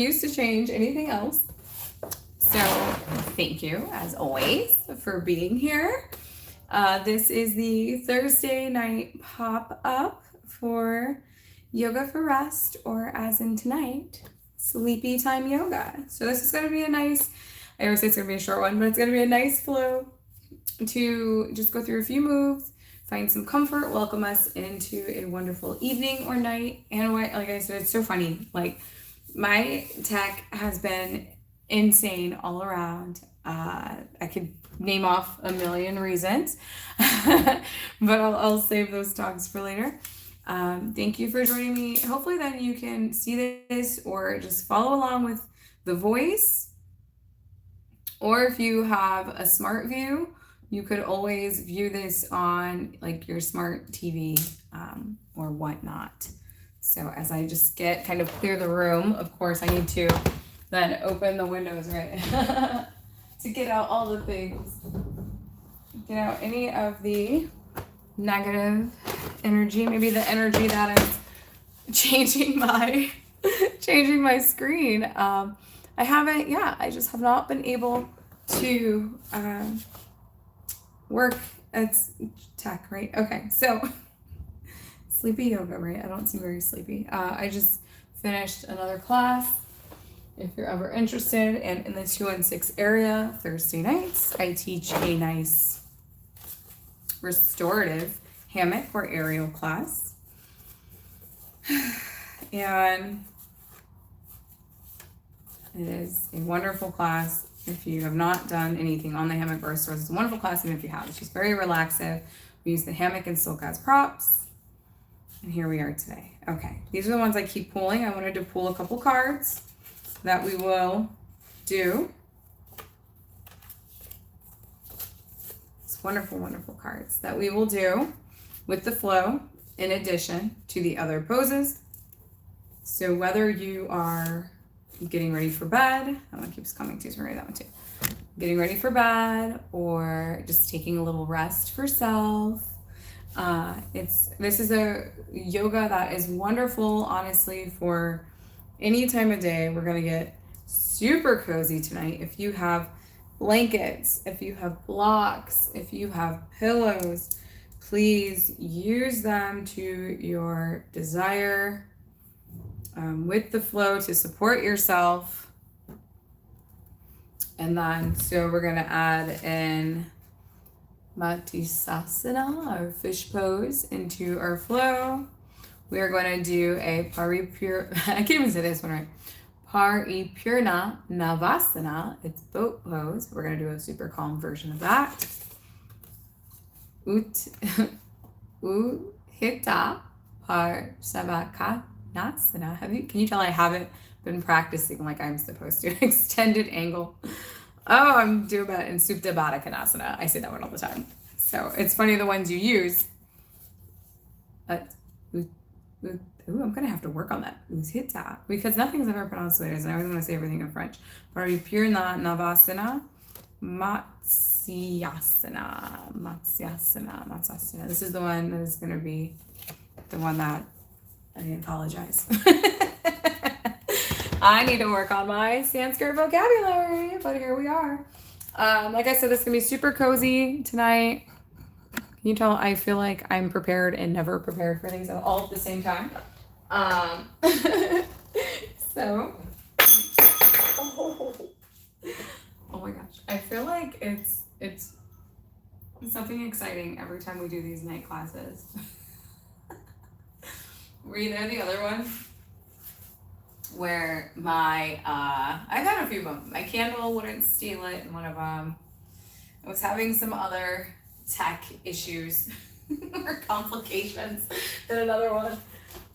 refuse to change anything else. So thank you, as always, for being here. This is the Thursday night pop-up for Yoga for Rest, or as in tonight, Sleepy Time Yoga. So this is going to be a nice, I always say it's going to be a short one, but it's going to be a nice flow to just go through a few moves, find some comfort, welcome us into a wonderful evening or night. And what, like I said, it's so funny. Like, my tech has been insane all around. I could name off a million reasons, but I'll save those talks for later. Thank you for joining me. Hopefully then you can see this or just follow along with the voice. Or if you have a smart view, you could always view this on like your smart TV or whatnot. So as I just kind of clear the room, of course I need to then open the windows, right? To get out all the things. Get out any of the negative energy, maybe the energy that is changing my screen. I just have not been able to work at tech, right? Okay, so sleepy yoga, right? I don't seem very sleepy. I just finished another class. If you're ever interested, and in the 216 area, Thursday nights, I teach a nice restorative hammock or aerial class. And it is a wonderful class. If you have not done anything on the hammock or restorative, it's a wonderful class, even if you have. It's just very relaxive. We use the hammock and silk as props. And here we are today. Okay, these are the ones I keep pulling. I wanted to pull a couple cards that we will do. It's wonderful, wonderful cards that we will do with the flow in addition to the other poses. So whether you are getting ready for bed, that one keeps coming too, so we're gonna do that one too. Getting ready for bed, or just taking a little rest for self. This is a yoga that is wonderful, honestly, for any time of day. We're gonna get super cozy tonight. If you have blankets, if you have blocks, if you have pillows, please use them to your desire, with the flow to support yourself. And then, so we're gonna add in Matsasana, our fish pose, into our flow. We are going to do a Paripurna, I can't even say this one right. Paripurna Navasana. It's boat pose. We're going to do a super calm version of that. Uthita Parsavakonasana. Can you tell I haven't been practicing like I'm supposed to? Extended angle. Oh, I'm doing that in Supta Baddha Konasana. I say that one all the time. So it's funny the ones you use. I'm going to have to work on that. Uthita. Because nothing's ever pronounced the way it is. And I always want to say everything in French. Paripurna Navasana. Matsasana. This is the one that is going to be the one that I apologize. I need to work on my Sanskrit vocabulary, but here we are. Like I said, this is going to be super cozy tonight. Can you tell I feel like I'm prepared and never prepared for things all at the same time? So, oh my gosh. I feel like it's something exciting every time we do these night classes. Were you there the other one? Where I got a few of them. My candle wouldn't steal it in one of them. I was having some other tech issues or complications in another one.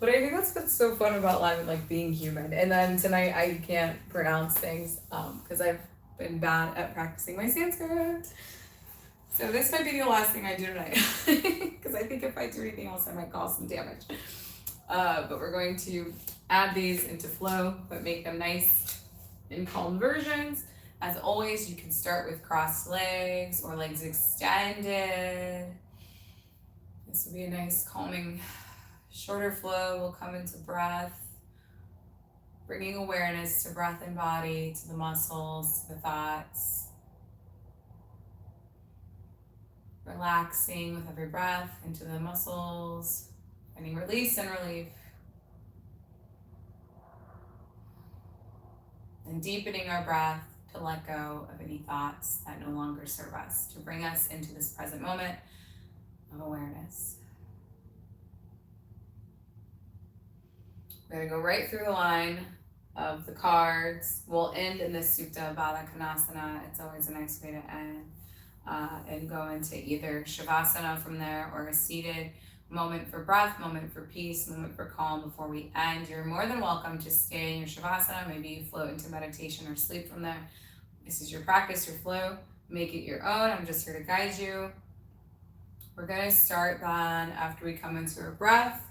But I think that's what's so fun about live and like being human. And then tonight I can't pronounce things because I've been bad at practicing my Sanskrit. So this might be the last thing I do tonight because I think if I do anything else I might cause some damage. But we're going to add these into flow, but make them nice and calm versions. As always, you can start with crossed legs or legs extended. This will be a nice calming, shorter flow. We'll come into breath. Bringing awareness to breath and body, to the muscles, to the thoughts. Relaxing with every breath into the muscles, finding release and relief. And deepening our breath to let go of any thoughts that no longer serve us, to bring us into this present moment of awareness. We're going to go right through the line of the cards. We'll end in this Supta Baddha Konasana. It's always a nice way to end. And go into either Savasana from there or a seated moment for breath, moment for peace, moment for calm before we end. You're more than welcome to stay in your Savasana. Maybe you float into meditation or sleep from there. This is your practice, your flow. Make it your own. I'm just here to guide you. We're going to start then after we come into our breath.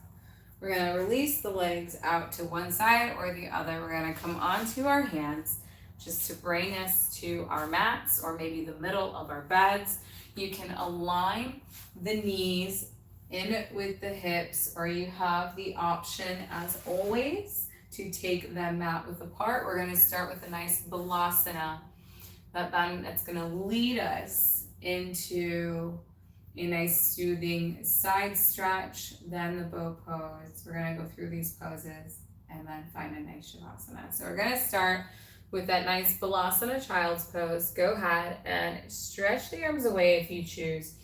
We're going to release the legs out to one side or the other. We're going to come onto our hands just to bring us to our mats or maybe the middle of our beds. You can align the knees in with the hips, or you have the option, as always, to take them mat width apart. We're going to start with a nice Balasana. That's going to lead us into a nice soothing side stretch, then the bow pose. We're going to go through these poses and then find a nice Shavasana. So we're going to start with that nice Balasana child's pose. Go ahead and stretch the arms away if you choose.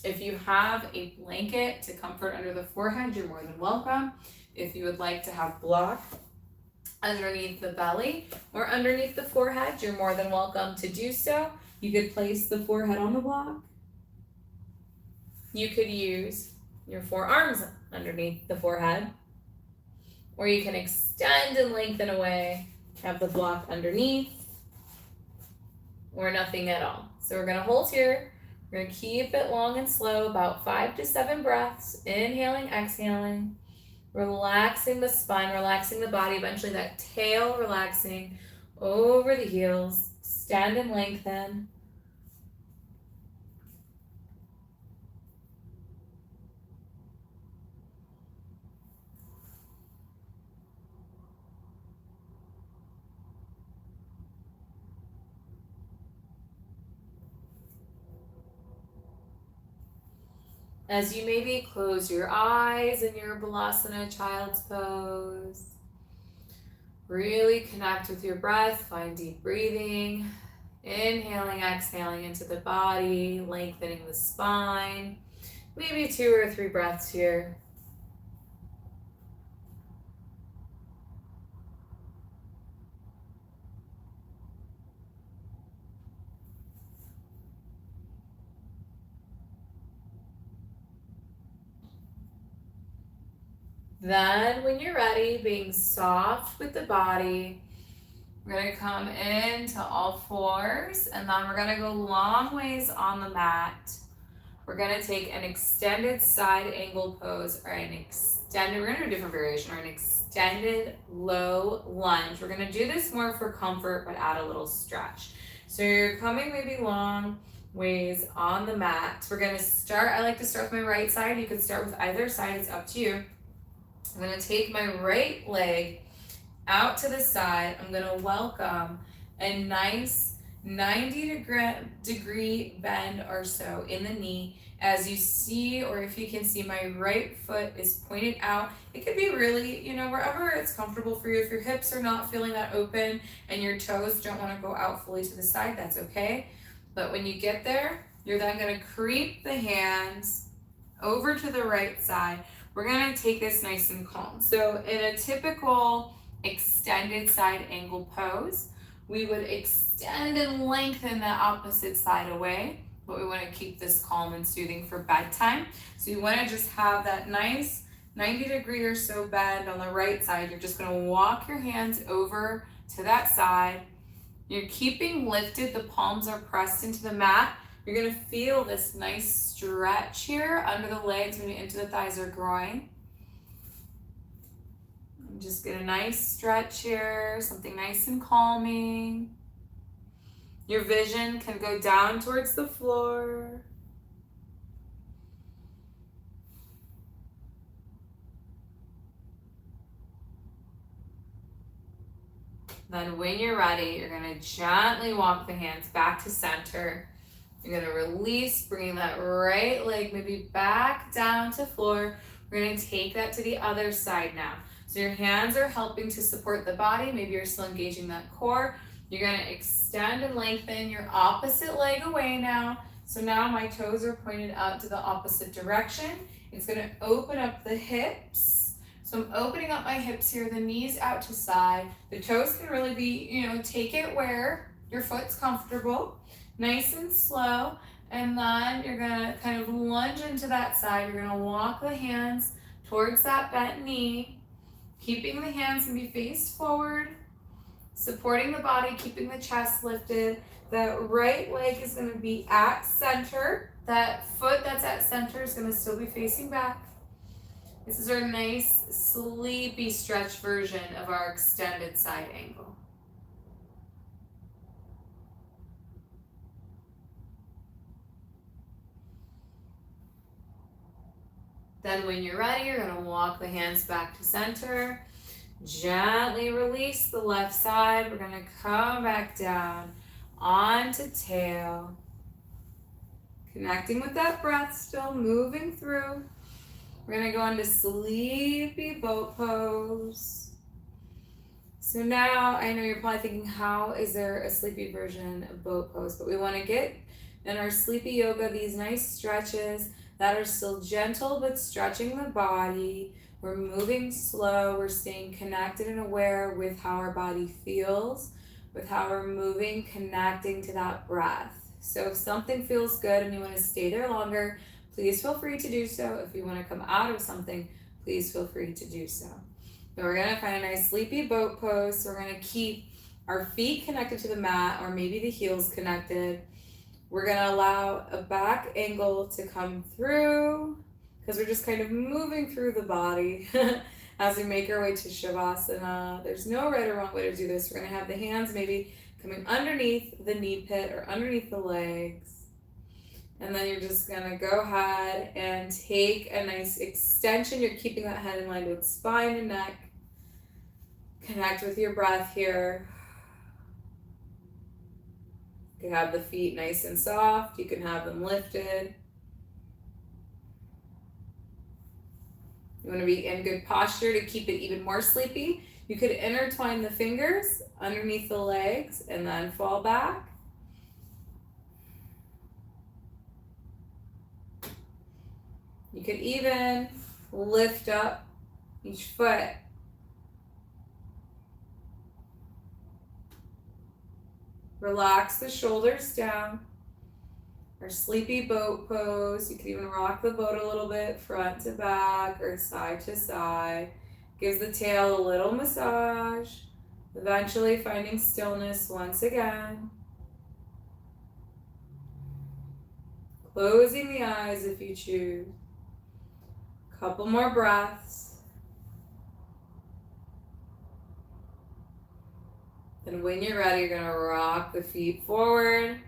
If you have a blanket to comfort under the forehead, you're more than welcome. If you would like to have block underneath the belly or underneath the forehead, you're more than welcome to do so. You could place the forehead on the block. You could use your forearms underneath the forehead, or you can extend and lengthen away, have the block underneath, or nothing at all. So we're gonna hold here. We're gonna keep it long and slow, about 5 to 7 breaths. Inhaling, exhaling, relaxing the spine, relaxing the body, eventually that tail relaxing over the heels. Stand and lengthen. As you maybe close your eyes in your Balasana child's pose, really connect with your breath, find deep breathing, inhaling, exhaling into the body, lengthening the spine, maybe 2 or 3 breaths here. Then when you're ready, being soft with the body, we're gonna come into all fours, and then we're gonna go long ways on the mat. We're gonna take an extended side angle pose, or we're gonna do a different variation, or an extended low lunge. We're gonna do this more for comfort, but add a little stretch. So you're coming maybe long ways on the mat. We're gonna start, I like to start with my right side. You can start with either side, it's up to you. I'm going to take my right leg out to the side. I'm going to welcome a nice 90-degree bend or so in the knee. As you see, or if you can see, my right foot is pointed out. It could be really, wherever it's comfortable for you. If your hips are not feeling that open and your toes don't want to go out fully to the side, that's okay. But when you get there, you're then going to creep the hands over to the right side. We're gonna take this nice and calm. So in a typical extended side angle pose, we would extend and lengthen the opposite side away, but we wanna keep this calm and soothing for bedtime. So you wanna just have that nice 90-degree or so bend on the right side. You're just gonna walk your hands over to that side. You're keeping lifted, the palms are pressed into the mat. You're gonna feel this nice stretch here under the legs, maybe into the thighs or groin. And just get a nice stretch here, something nice and calming. Your vision can go down towards the floor. Then when you're ready, you're going to gently walk the hands back to center. You're going to release, bringing that right leg maybe back down to floor. We're going to take that to the other side now. So your hands are helping to support the body. Maybe you're still engaging that core. You're going to extend and lengthen your opposite leg away now. So now my toes are pointed out to the opposite direction. It's going to open up the hips. So I'm opening up my hips here, the knees out to side. The toes can really be, take it where your foot's comfortable. Nice and slow. And then you're going to kind of lunge into that side. You're going to walk the hands towards that bent knee. Keeping the hands maybe face forward. Supporting the body, keeping the chest lifted. That right leg is going to be at center. That foot that's at center is going to still be facing back. This is our nice, sleepy stretch version of our extended side angle. Then when you're ready, you're going to walk the hands back to center. Gently release the left side. We're going to come back down onto tail. Connecting with that breath, still moving through. We're going to go into sleepy boat pose. So now I know you're probably thinking, how is there a sleepy version of boat pose? But we want to get in our sleepy yoga these nice stretches that are still gentle but stretching the body. We're moving slow. We're staying connected and aware with how our body feels, with how we're moving, connecting to that breath. So if something feels good and you want to stay there longer, please feel free to do so. If you want to come out of something, please feel free to do so. So we're going to find a nice sleepy boat pose. So we're going to keep our feet connected to the mat, or maybe the heels connected. We're going to allow a back angle to come through because we're just kind of moving through the body as we make our way to Savasana. There's no right or wrong way to do this. We're going to have the hands maybe coming underneath the knee pit or underneath the legs. And then you're just going to go ahead and take a nice extension. You're keeping that head in line with spine and neck. Connect with your breath here. You can have the feet nice and soft. You can have them lifted. You want to be in good posture to keep it even more sleepy. You could intertwine the fingers underneath the legs and then fall back. You could even lift up each foot. Relax the shoulders down. Our sleepy boat pose. You can even rock the boat a little bit, front to back or side to side. Gives the tail a little massage. Eventually finding stillness once again. Closing the eyes if you choose. Couple more breaths. And when you're ready, you're going to rock the feet forward.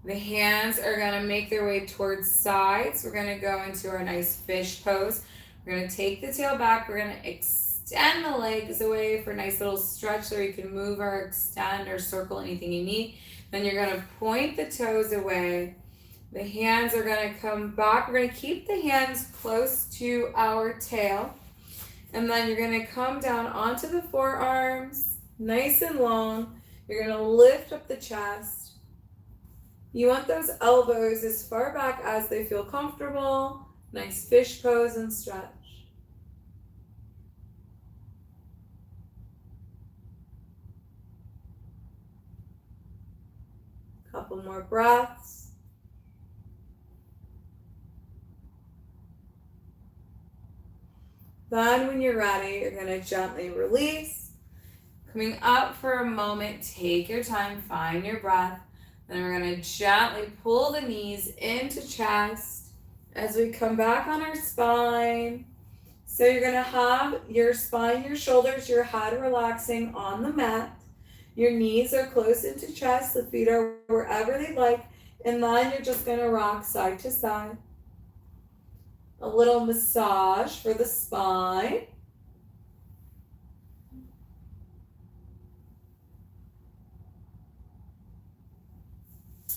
The hands are going to make their way towards sides. We're going to go into our nice fish pose. We're going to take the tail back. We're going to extend the legs away for a nice little stretch so you can move or extend or circle anything you need. Then you're going to point the toes away. The hands are going to come back. We're going to keep the hands close to our tail. And then you're going to come down onto the forearms, nice and long. You're going to lift up the chest. You want those elbows as far back as they feel comfortable. Nice fish pose and stretch. Couple more breaths. Then when you're ready, you're going to gently release. Coming up for a moment, take your time, find your breath. Then we're going to gently pull the knees into chest as we come back on our spine. So you're going to have your spine, your shoulders, your head relaxing on the mat. Your knees are close into chest, the feet are wherever they like, and then you're just going to rock side to side. A little massage for the spine.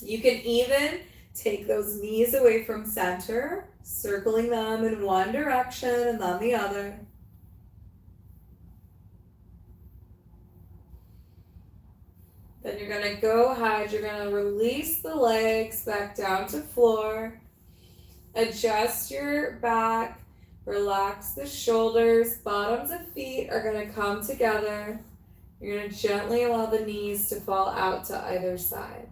You can even take those knees away from center, circling them in one direction and then the other. Then you're going to go ahead, you're going to release the legs back down to floor. Adjust your back, relax the shoulders, bottoms of feet are going to come together. You're going to gently allow the knees to fall out to either side.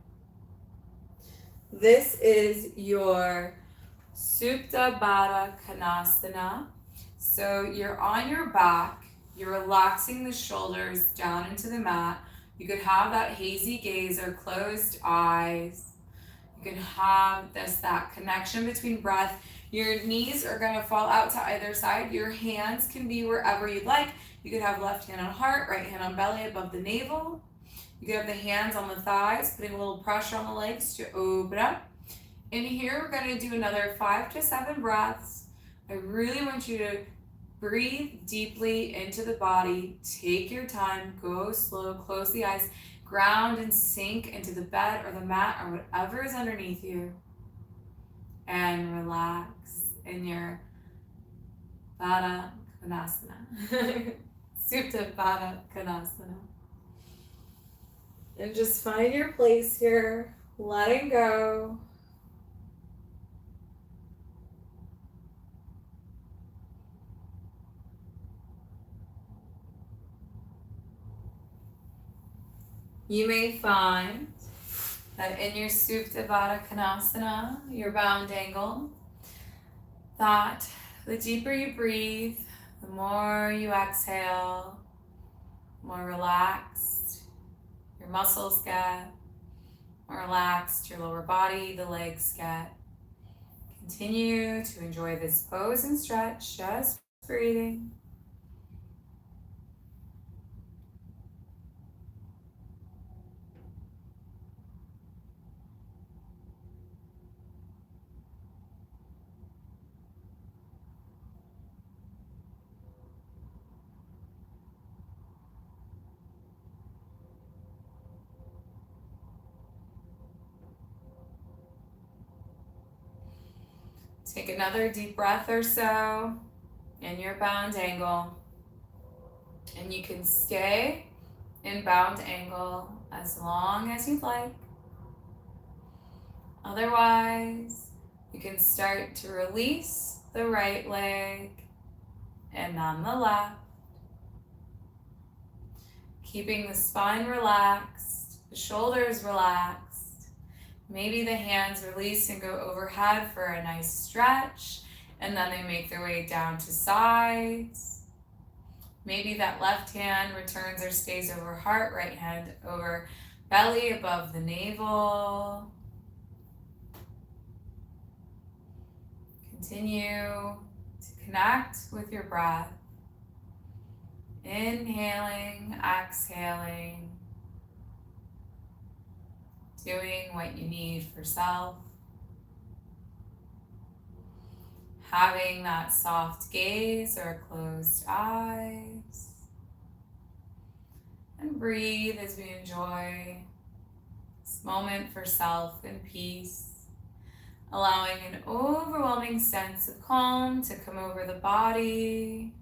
This is your Supta Baddha Konasana. So you're on your back, you're relaxing the shoulders down into the mat. You could have that hazy gaze or closed eyes. You can have that connection between breath. Your knees are going to fall out to either side. Your hands can be wherever you'd like. You could have left hand on heart, right hand on belly above the navel. You could have the hands on the thighs, putting a little pressure on the legs to open up. In here, we're going to do another 5 to 7 breaths. I really want you to breathe deeply into the body. Take your time, go slow, close the eyes. Ground and sink into the bed or the mat or whatever is underneath you. And relax in your Baddha Konasana. Supta Baddha Konasana. And just find your place here, letting go. You may find that in your Supta Baddha Konasana, your bound angle, that the deeper you breathe, the more you exhale, the more relaxed your muscles get, more relaxed your lower body, the legs get. Continue to enjoy this pose and stretch, just breathing. Take another deep breath or so in your bound angle. And you can stay in bound angle as long as you'd like. Otherwise, you can start to release the right leg and then the left. Keeping the spine relaxed, the shoulders relaxed. Maybe the hands release and go overhead for a nice stretch, and then they make their way down to sides. Maybe that left hand returns or stays over heart, right hand over belly above the navel. Continue to connect with your breath. Inhaling, exhaling. Doing what you need for self. Having that soft gaze or closed eyes. And breathe as we enjoy this moment for self and peace. Allowing an overwhelming sense of calm to come over the body.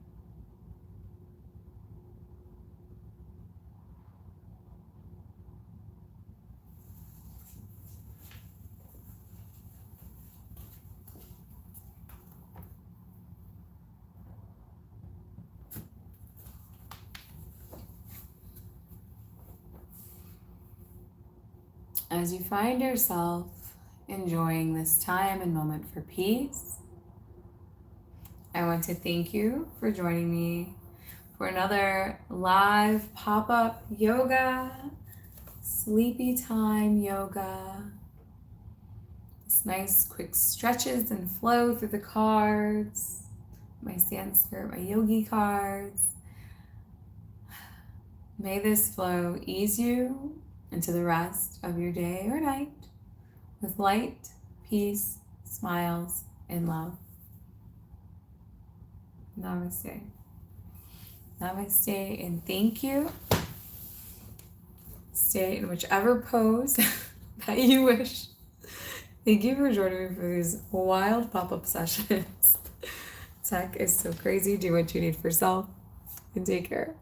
As you find yourself enjoying this time and moment for peace, I want to thank you for joining me for another live pop-up yoga, sleepy time yoga. This nice quick stretches and flow through the cards, my Sanskrit, my yogi cards. May this flow ease you into the rest of your day or night with light, peace, smiles, and love. Namaste. Namaste and thank you. Stay in whichever pose that you wish. Thank you for joining me for these wild pop-up sessions. Tech is so crazy. Do what you need for self and take care.